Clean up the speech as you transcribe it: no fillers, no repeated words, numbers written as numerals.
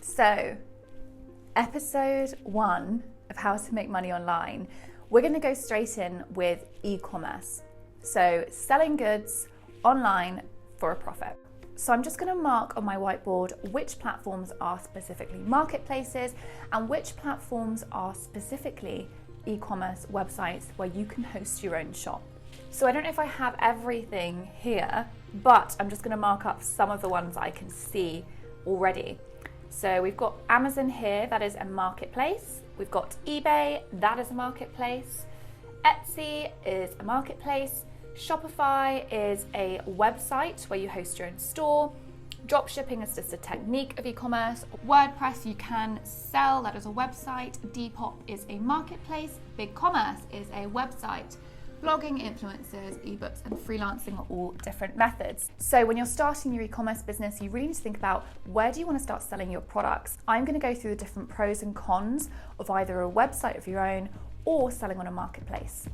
So, episode 1 of how to make money online, we're going to go straight in with e-commerce. So, selling goods online for a profit. So I'm just going to mark on my whiteboard which platforms are specifically marketplaces and which platforms are specifically e-commerce websites where you can host your own shop. So I don't know if I have everything here, but I'm just going to mark up some of the ones I can see already. So we've got Amazon here, that is a marketplace. We've got eBay, that is a marketplace. Etsy is a marketplace. Shopify is a website where you host your own store. Dropshipping is just a technique of e-commerce. WordPress you can sell, that is a website. Depop is a marketplace. BigCommerce is a website. Blogging, influencers, ebooks, and freelancing are all different methods. So when you're starting your e-commerce business, you really need to think about where do you want to start selling your products. I'm going to go through the different pros and cons of either a website of your own or selling on a marketplace.